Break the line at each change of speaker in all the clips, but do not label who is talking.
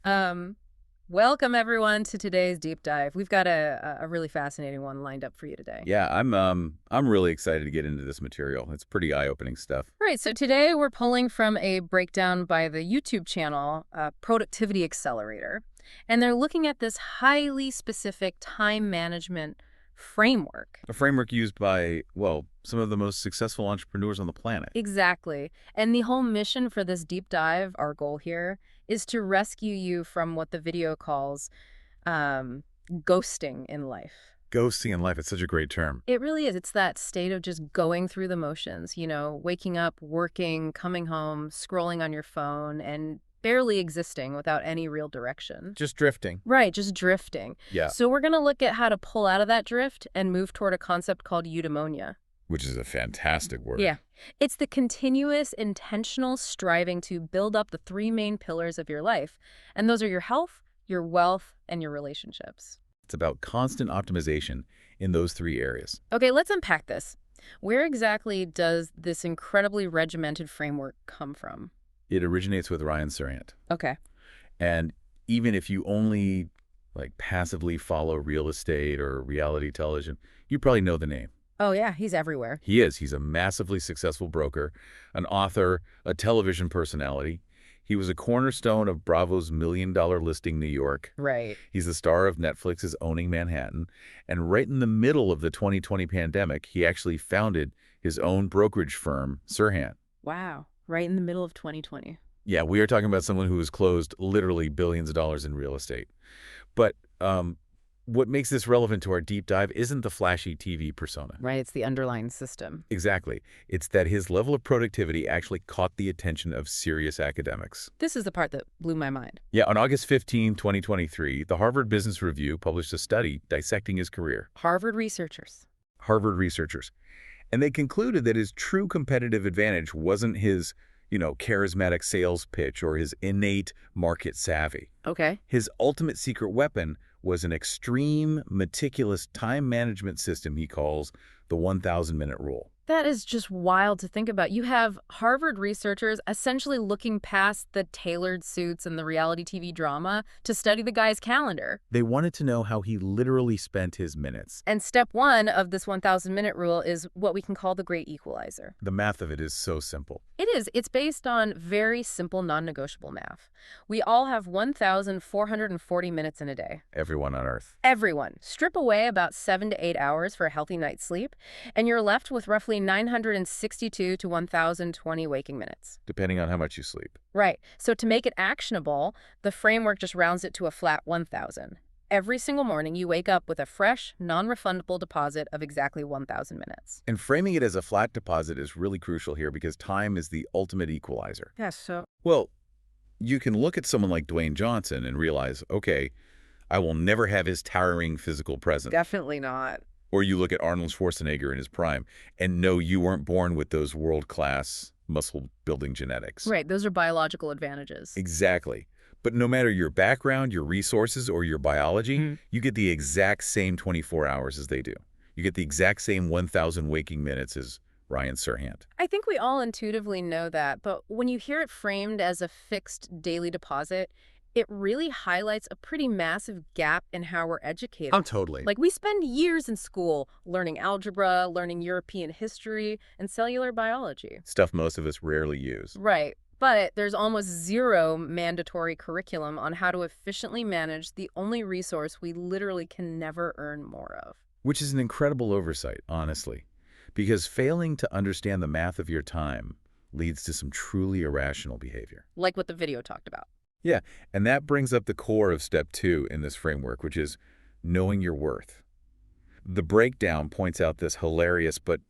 Um, Welcome everyone to today's deep dive. We've got a really fascinating one lined up for you today.
Yeah, I'm really excited to get into this material. It's pretty eye-opening stuff.
Right, so today we're pulling from a breakdown by the YouTube channel Productivity Accelerator, and they're looking at this highly specific time management framework.
A framework used by, well, some of the most successful entrepreneurs on the planet.
Exactly. And the whole mission for this deep dive, our goal here, is to rescue you from what the video calls um, ghosting in life.
Ghosting in life, it's such a great term.
It really is. It's that state of just going through the motions, waking up, working, coming home, scrolling on your phone, and barely existing without any real direction.
Just drifting.
Right, just drifting.
Yeah.
So we're going to look at how to pull out of that drift and move toward a concept called eudaimonia.
Which is a fantastic word.
Yeah. It's the continuous, intentional striving to build up the three main pillars of your life. And those are your health, your wealth, and your relationships.
It's about constant optimization in those three areas.
Okay, let's unpack this. Where exactly does this incredibly regimented framework come from?
It originates with Ryan Serhant.
Okay.
And even if you only passively follow real estate or reality television, you probably know the name.
Oh, yeah, he's everywhere.
He is. He's a massively successful broker, an author, a television personality. He was a cornerstone of Bravo's $1 Million Listing New York.
Right.
He's the star of Netflix's Owning Manhattan. And right in the middle of the 2020 pandemic, he actually founded his own brokerage firm, Serhant.
Wow. Right in the middle of 2020.
Yeah, we are talking about someone who has closed literally billions of dollars in real estate. But what makes this relevant to our deep dive isn't the flashy TV persona.
Right, it's the underlying system.
Exactly. It's that his level of productivity actually caught the attention of serious academics.
This is the part that blew my mind.
Yeah, on August 15, 2023, the Harvard Business Review published a study dissecting his career.
Harvard researchers.
And they concluded that his true competitive advantage wasn't his, charismatic sales pitch or his innate market savvy.
Okay.
His ultimate secret weapon was an extreme, meticulous time management system he calls the 1,000-minute rule.
That is just wild to think about. You have Harvard researchers essentially looking past the tailored suits and the reality TV drama to study the guy's calendar.
They wanted to know how he literally spent his minutes.
And step one of this 1,000-minute rule is what we can call the great equalizer.
The math of it is so simple.
It is. It's based on very simple, non-negotiable math. We all have 1,440 minutes in a day.
Everyone on Earth.
Everyone. Strip away about 7 to 8 hours for a healthy night's sleep, and you're left with roughly 962 to 1,020 waking minutes.
Depending on how much you sleep.
Right. So to make it actionable, the framework just rounds it to a flat 1,000. Every single morning, you wake up with a fresh, non-refundable deposit of exactly 1,000 minutes.
And framing it as a flat deposit is really crucial here because time is the ultimate equalizer.
Yes, so...
Well, you can look at someone like Dwayne Johnson and realize, okay, I will never have his towering physical presence.
Definitely not.
Or you look at Arnold Schwarzenegger in his prime and know you weren't born with those world-class muscle-building genetics.
Right, those are biological advantages.
Exactly. But no matter your background, your resources, or your biology, you get the exact same 24 hours as they do. You get the exact same 1,000 waking minutes as Ryan Serhant.
I think we all intuitively know that, but when you hear it framed as a fixed daily deposit, it really highlights a pretty massive gap in how we're educated.
Oh, totally.
Like, we spend years in school learning algebra, learning European history, and cellular biology.
Stuff most of us rarely use.
Right. But there's almost zero mandatory curriculum on how to efficiently manage the only resource we literally can never earn more of.
Which is an incredible oversight, honestly. Because failing to understand the math of your time leads to some truly irrational behavior.
Like what the video talked about.
Yeah, and that brings up the core of step 2 in this framework, which is knowing your worth. The breakdown points out this hilarious but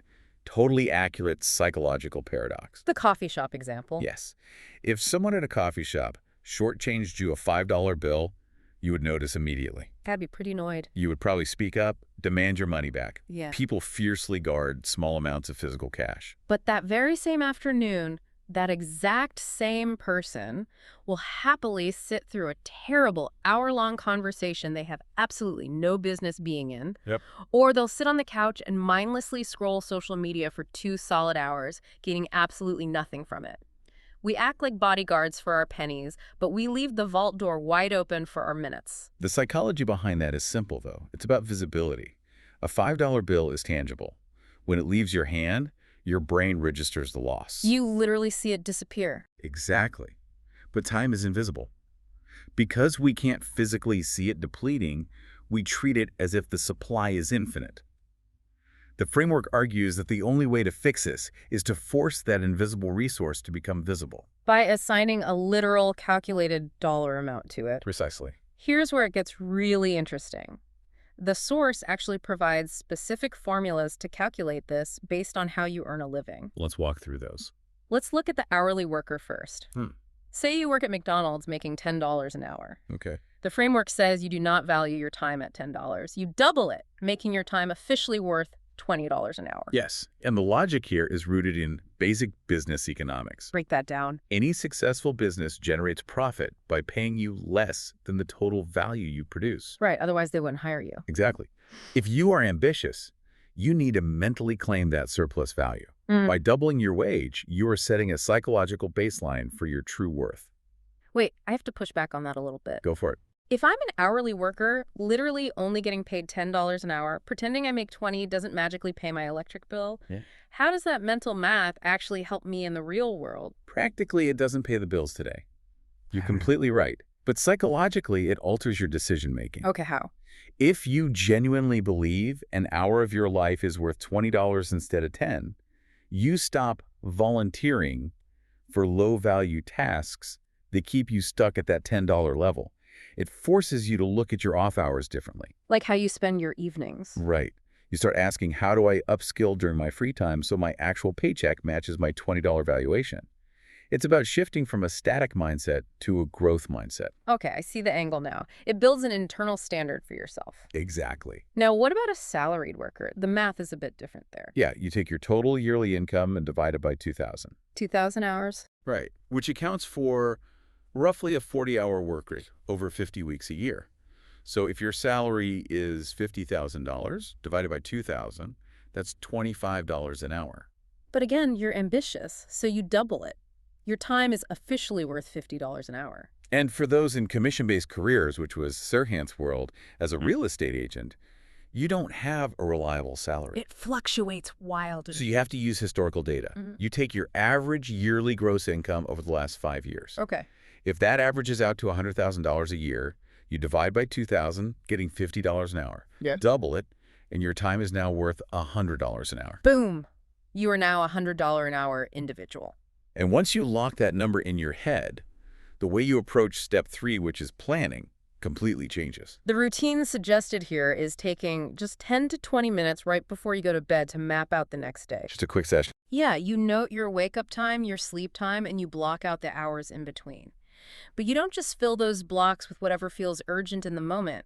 totally accurate psychological paradox.
The coffee shop example.
Yes. If someone at a coffee shop shortchanged you a $5 bill, you would notice immediately.
I'd be pretty annoyed.
You would probably speak up, demand your money back.
Yeah.
People fiercely guard small amounts of physical cash.
But that very same afternoon, that exact same person will happily sit through a terrible hour-long conversation they have absolutely no business being in.
Yep.
Or they'll sit on the couch and mindlessly scroll social media for 2 solid hours, gaining absolutely nothing from it. We act like bodyguards for our pennies, but we leave the vault door wide open for our minutes.
The psychology behind that is simple, though. It's about visibility. A $5 bill is tangible. When it leaves your hand, your brain registers the loss.
You literally see it disappear.
Exactly. But time is invisible. Because we can't physically see it depleting, we treat it as if the supply is infinite. The framework argues that the only way to fix this is to force that invisible resource to become visible.
By assigning a literal calculated dollar amount to it.
Precisely.
Here's where it gets really interesting. The source actually provides specific formulas to calculate this based on how you earn a living.
Let's walk through those.
Let's look at the hourly worker first.
Hmm.
Say you work at McDonald's making $10 an hour.
Okay.
The framework says you do not value your time at $10. You double it, making your time officially worth $20 an hour.
Yes, and the logic here is rooted in basic business economics.
Break that down.
Any successful business generates profit by paying you less than the total value you produce.
Right, otherwise they wouldn't hire you.
Exactly. If you are ambitious, you need to mentally claim that surplus value. By doubling your wage, you are setting a psychological baseline for your true worth.
Wait, I have to push back on that a little bit.
Go for it.
If I'm an hourly worker, literally only getting paid $10 an hour, pretending I make $20 doesn't magically pay my electric bill, how does that mental math actually help me in the real world?
Practically, it doesn't pay the bills today. You're completely right. But psychologically, it alters your decision-making.
Okay, how?
If you genuinely believe an hour of your life is worth $20 instead of $10, you stop volunteering for low-value tasks that keep you stuck at that $10 level. It forces you to look at your off hours differently.
Like how you spend your evenings.
Right. You start asking, how do I upskill during my free time so my actual paycheck matches my $20 valuation? It's about shifting from a static mindset to a growth mindset.
Okay, I see the angle now. It builds an internal standard for yourself.
Exactly.
Now, what about a salaried worker? The math is a bit different there.
Yeah, you take your total yearly income and divide it by 2,000.
2,000 hours?
Right, which accounts for roughly a 40-hour work week over 50 weeks a year. So if your salary is $50,000 divided by 2,000, that's $25 an hour.
But again, you're ambitious, so you double it. Your time is officially worth $50 an hour.
And for those in commission-based careers, which was Sirhan's world, as a real estate agent, you don't have a reliable salary.
It fluctuates wildly.
So you have to use historical data. You take your average yearly gross income over the last 5 years.
Okay.
If that averages out to $100,000 a year, you divide by 2,000, getting $50 an hour. Double it, and your time is now worth $100 an hour.
Boom! You are now a $100 an hour individual.
And once you lock that number in your head, the way you approach step 3, which is planning, completely changes.
The routine suggested here is taking just 10 to 20 minutes right before you go to bed to map out the next day.
Just a quick session.
Yeah, you note your wake-up time, your sleep time, and you block out the hours in between. But you don't just fill those blocks with whatever feels urgent in the moment.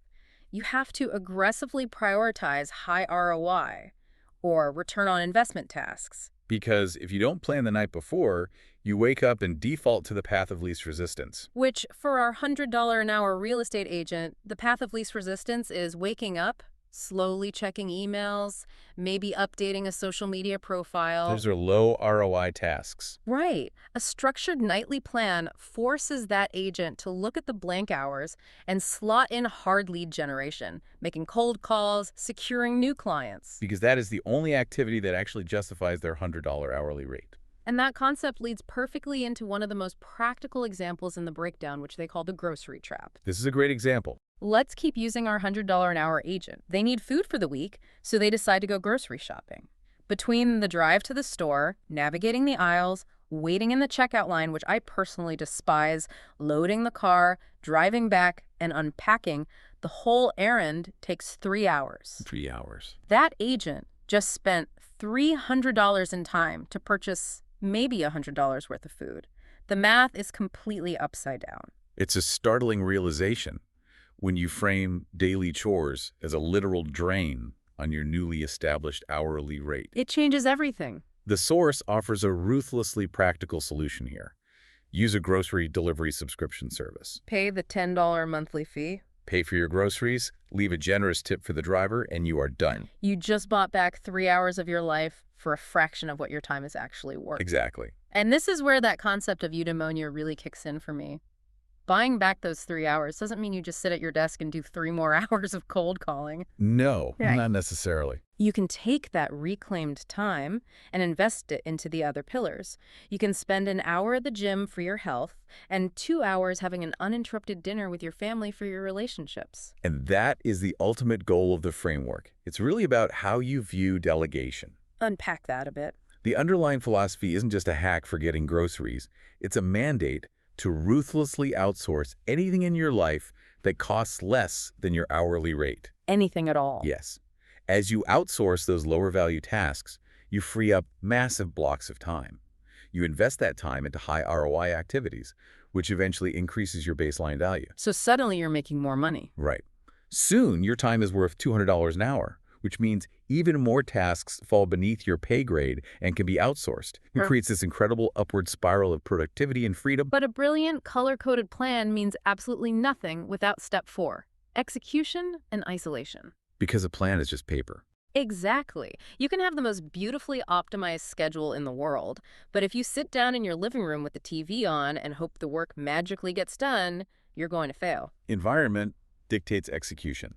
You have to aggressively prioritize high ROI or return on investment tasks.
Because if you don't plan the night before, you wake up and default to the path of least resistance.
Which, for our $100 an hour real estate agent, the path of least resistance is waking up, slowly checking emails, maybe updating a social media profile.
Those are low ROI tasks.
Right. A structured nightly plan forces that agent to look at the blank hours and slot in hard lead generation, making cold calls, securing new clients.
Because that is the only activity that actually justifies their $100 hourly rate.
And that concept leads perfectly into one of the most practical examples in the breakdown, which they call the grocery trap.
This is a great example.
Let's keep using our $100 an hour agent. They need food for the week, so they decide to go grocery shopping. Between the drive to the store, navigating the aisles, waiting in the checkout line, which I personally despise, loading the car, driving back, and unpacking, the whole errand takes 3 hours.
3 hours.
That agent just spent $300 in time to purchase maybe $100 worth of food. The math is completely upside down.
It's a startling realization when you frame daily chores as a literal drain on your newly established hourly rate.
It changes everything.
The source offers a ruthlessly practical solution here. Use a grocery delivery subscription service.
Pay the $10 monthly fee.
Pay for your groceries, leave a generous tip for the driver, and you are done.
You just bought back 3 hours of your life for a fraction of what your time is actually worth.
Exactly.
And this is where that concept of eudaimonia really kicks in for me. Buying back those 3 hours doesn't mean you just sit at your desk and do 3 more hours of cold calling.
No,
Right.
not necessarily.
You can take that reclaimed time and invest it into the other pillars. You can spend an hour at the gym for your health and 2 hours having an uninterrupted dinner with your family for your relationships.
And that is the ultimate goal of the framework. It's really about how you view delegation.
Unpack that a bit.
The underlying philosophy isn't just a hack for getting groceries. It's a mandate to ruthlessly outsource anything in your life that costs less than your hourly rate.
Anything at all.
Yes. As you outsource those lower value tasks, you free up massive blocks of time. You invest that time into high ROI activities, which eventually increases your baseline value.
So suddenly you're making more money.
Right. Soon, your time is worth $200 an hour, which means even more tasks fall beneath your pay grade and can be outsourced. It creates this incredible upward spiral of productivity and freedom.
But a brilliant color-coded plan means absolutely nothing without step 4, execution and isolation.
Because a plan is just paper.
Exactly. You can have the most beautifully optimized schedule in the world, but if you sit down in your living room with the TV on and hope the work magically gets done, you're going to fail.
Environment dictates execution.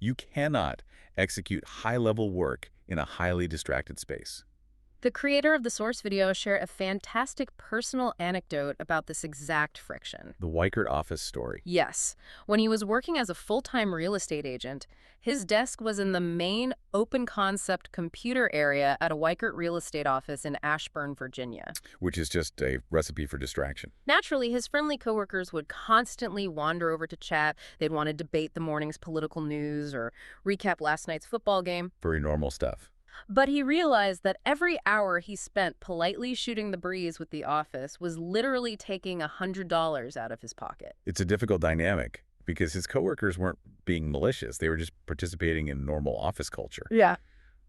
You cannot execute high-level work in a highly distracted space.
The creator of the source video shared a fantastic personal anecdote about this exact friction.
The Weichert office story.
Yes. When he was working as a full-time real estate agent, his desk was in the main open-concept computer area at a Weichert real estate office in Ashburn, Virginia.
Which is just a recipe for distraction.
Naturally, his friendly coworkers would constantly wander over to chat. They'd want to debate the morning's political news or recap last night's football game.
Very normal stuff.
But he realized that every hour he spent politely shooting the breeze with the office was literally taking $100 out of his pocket.
It's a difficult dynamic because his coworkers weren't being malicious. They were just participating in normal office culture.
Yeah.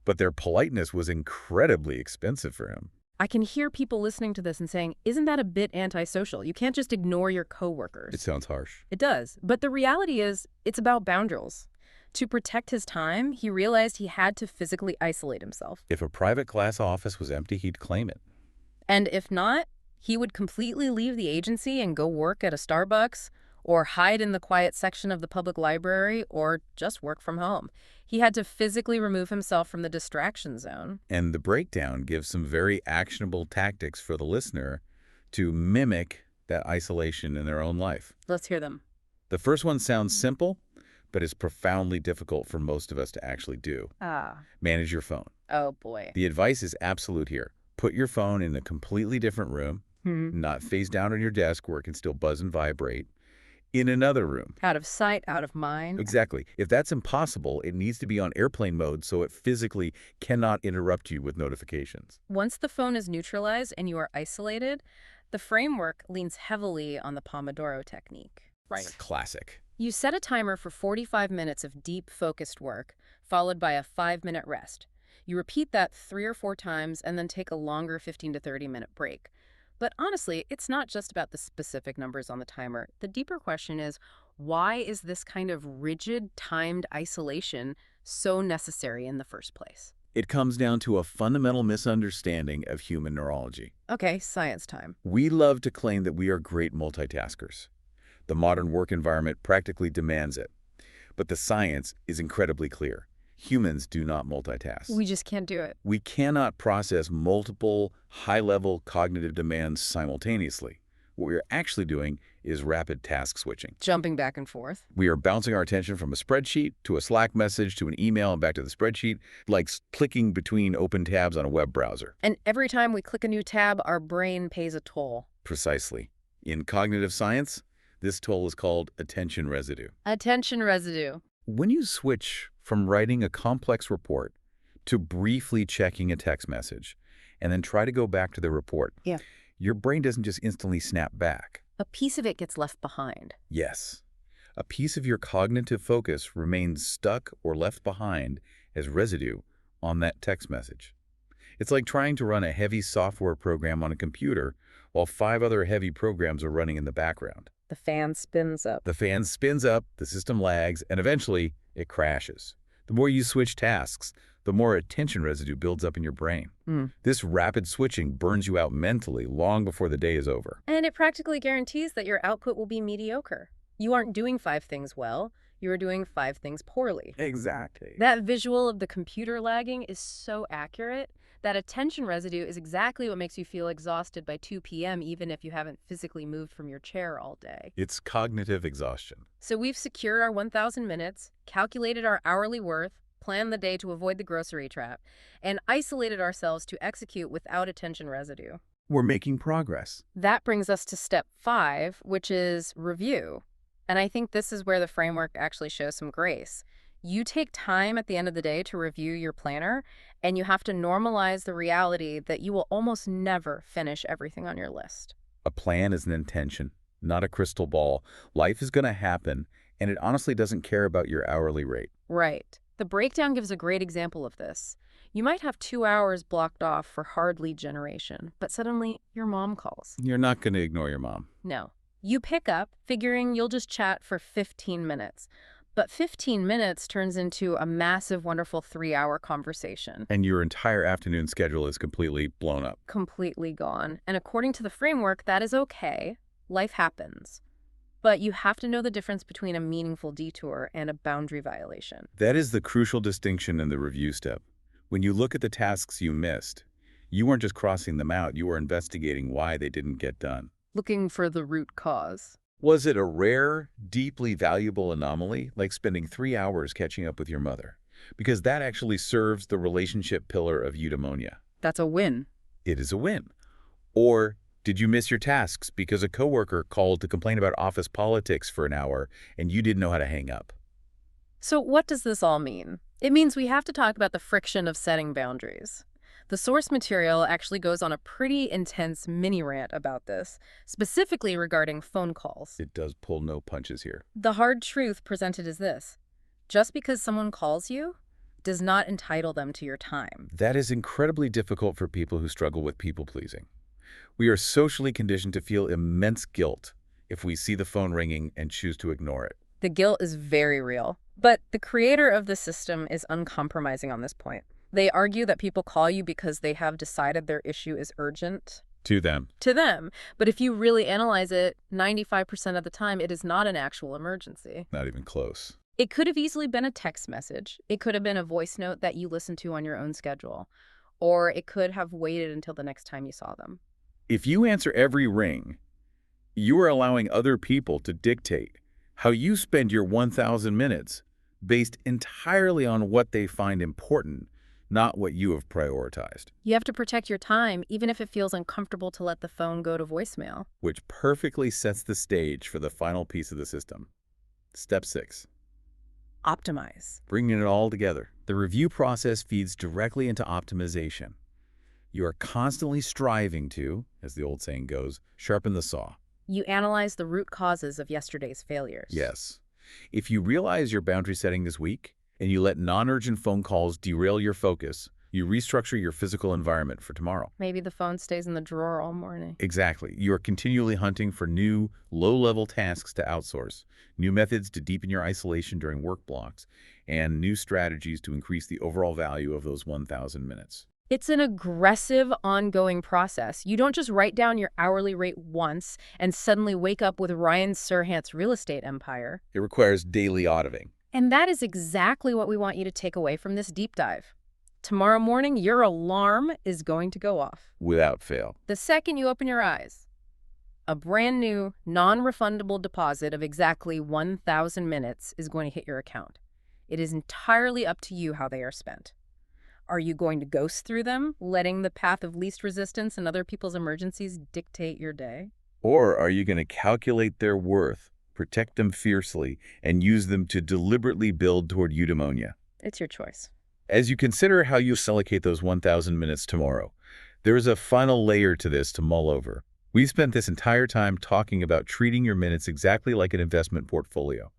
But their politeness was incredibly expensive for him.
I can hear people listening to this and saying, isn't that a bit antisocial? You can't just ignore your coworkers.
It sounds harsh.
It does. But the reality is, it's about boundaries. To protect his time, he realized he had to physically isolate himself.
If a private class office was empty, he'd claim it.
And if not, he would completely leave the agency and go work at a Starbucks, or hide in the quiet section of the public library, or just work from home. He had to physically remove himself from the distraction zone.
And the breakdown gives some very actionable tactics for the listener to mimic that isolation in their own life.
Let's hear them.
The first one sounds simple, but is profoundly difficult for most of us to actually do. Manage your phone.
Oh, boy.
The advice is absolute here. Put your phone in a completely different room, not face down on your desk where it can still buzz and vibrate, in another room.
Out of sight, out of mind.
Exactly. If that's impossible, it needs to be on airplane mode so it physically cannot interrupt you with notifications.
Once the phone is neutralized and you are isolated, the framework leans heavily on the Pomodoro technique.
It's a classic.
You set a timer for 45 minutes of deep, focused work, followed by a 5-minute rest. You repeat that 3 or 4 times and then take a longer 15 to 30-minute break. But honestly, it's not just about the specific numbers on the timer. The deeper question is, why is this kind of rigid, timed isolation so necessary in the first place?
It comes down to a fundamental misunderstanding of human neurology.
Okay, science time.
We love to claim that we are great multitaskers. The modern work environment practically demands it. But the science is incredibly clear. Humans do not multitask.
We just can't do it.
We cannot process multiple high-level cognitive demands simultaneously. What we're actually doing is rapid task switching.
Jumping back and forth.
We are bouncing our attention from a spreadsheet to a Slack message to an email and back to the spreadsheet, like clicking between open tabs on a web browser.
And every time we click a new tab, our brain pays a toll.
Precisely. In cognitive science, this toll is called attention residue.
Attention residue.
When you switch from writing a complex report to briefly checking a text message and then try to go back to the report, your brain doesn't just instantly snap back.
A piece of it gets left behind.
Yes. A piece of your cognitive focus remains stuck or left behind as residue on that text message. It's like trying to run a heavy software program on a computer while 5 other heavy programs are running in the background.
The fan spins up.
The fan spins up, the system lags, and eventually it crashes. The more you switch tasks, the more attention residue builds up in your brain.
Mm.
This rapid switching burns you out mentally long before the day is over.
And it practically guarantees that your output will be mediocre. You aren't doing 5 things well, you are doing 5 things poorly.
Exactly.
That visual of the computer lagging is so accurate. That attention residue is exactly what makes you feel exhausted by 2 p.m. even if you haven't physically moved from your chair all day.
It's cognitive exhaustion.
So we've secured our 1,000 minutes, calculated our hourly worth, planned the day to avoid the grocery trap, and isolated ourselves to execute without attention residue.
We're making progress.
That brings us to step 5, which is review. And I think this is where the framework actually shows some grace. You take time at the end of the day to review your planner, and you have to normalize the reality that you will almost never finish everything on your list.
A plan is an intention, not a crystal ball. Life is going to happen, and it honestly doesn't care about your hourly rate.
Right. The breakdown gives a great example of this. You might have 2 hours blocked off for hard lead generation, but suddenly your mom calls.
You're not going to ignore your mom.
No. You pick up, figuring you'll just chat for 15 minutes. But 15 minutes turns into a massive, wonderful 3-hour conversation.
And your entire afternoon schedule is completely blown up.
Completely gone. And according to the framework, that is okay. Life happens. But you have to know the difference between a meaningful detour and a boundary violation.
That is the crucial distinction in the review step. When you look at the tasks you missed, you weren't just crossing them out, you were investigating why they didn't get done.
Looking for the root cause.
Was it a rare, deeply valuable anomaly, like spending 3 hours catching up with your mother? Because that actually serves the relationship pillar of eudaimonia.
That's a win.
It is a win. Or did you miss your tasks because a coworker called to complain about office politics for an hour and you didn't know how to hang up?
So what does this all mean? It means we have to talk about the friction of setting boundaries. The source material actually goes on a pretty intense mini rant about this, specifically regarding phone calls.
It does pull no punches here.
The hard truth presented is this: just because someone calls you does not entitle them to your time.
That is incredibly difficult for people who struggle with people-pleasing. We are socially conditioned to feel immense guilt if we see the phone ringing and choose to ignore it.
The guilt is very real, but the creator of the system is uncompromising on this point. They argue that people call you because they have decided their issue is urgent.
To them.
To them. But if you really analyze it, 95% of the time, it is not an actual emergency.
Not even close.
It could have easily been a text message. It could have been a voice note that you listened to on your own schedule. Or it could have waited until the next time you saw them.
If you answer every ring, you are allowing other people to dictate how you spend your 1,000 minutes based entirely on what they find important, not what you have prioritized.
You have to protect your time, even if it feels uncomfortable to let the phone go to voicemail.
Which perfectly sets the stage for the final piece of the system. Step 6.
Optimize.
Bringing it all together. The review process feeds directly into optimization. You are constantly striving to, as the old saying goes, sharpen the saw.
You analyze the root causes of yesterday's failures.
Yes. If you realize your boundary setting is weak, and you let non-urgent phone calls derail your focus, you restructure your physical environment for tomorrow.
Maybe the phone stays in the drawer all morning.
Exactly. You are continually hunting for new, low-level tasks to outsource, new methods to deepen your isolation during work blocks, and new strategies to increase the overall value of those 1,000 minutes.
It's an aggressive, ongoing process. You don't just write down your hourly rate once and suddenly wake up with Ryan Serhant's real estate empire.
It requires daily auditing.
And that is exactly what we want you to take away from this deep dive. Tomorrow morning, your alarm is going to go off.
Without fail.
The second you open your eyes, a brand new, non-refundable deposit of exactly 1,000 minutes is going to hit your account. It is entirely up to you how they are spent. Are you going to ghost through them, letting the path of least resistance and other people's emergencies dictate your day?
Or are you going to calculate their worth, protect them fiercely, and use them to deliberately build toward eudaimonia?
It's your choice.
As you consider how you allocate those 1,000 minutes tomorrow, there is a final layer to this to mull over. We've spent this entire time talking about treating your minutes exactly like an investment portfolio,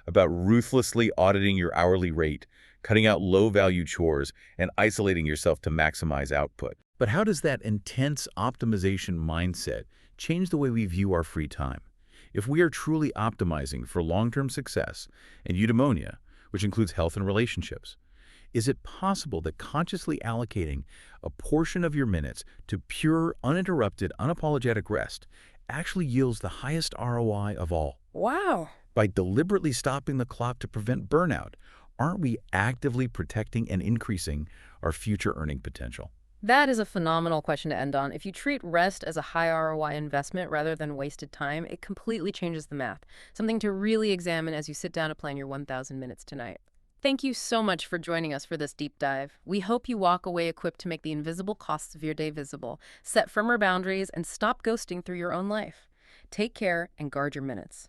about ruthlessly auditing your hourly rate, cutting out low-value chores, and isolating yourself to maximize output. But how does that intense optimization mindset change the way we view our free time? If we are truly optimizing for long-term success and eudaimonia, which includes health and relationships, Is it possible that consciously allocating a portion of your minutes to pure, uninterrupted, unapologetic rest actually yields the highest ROI of all?
Wow.
By deliberately stopping the clock to prevent burnout, aren't we actively protecting and increasing our future earning potential?
That is a phenomenal question to end on. If you treat rest as a high ROI investment rather than wasted time, it completely changes the math. Something to really examine as you sit down to plan your 1,000 minutes tonight. Thank you so much for joining us for this deep dive. We hope you walk away equipped to make the invisible costs of your day visible, set firmer boundaries, and stop ghosting through your own life. Take care and guard your minutes.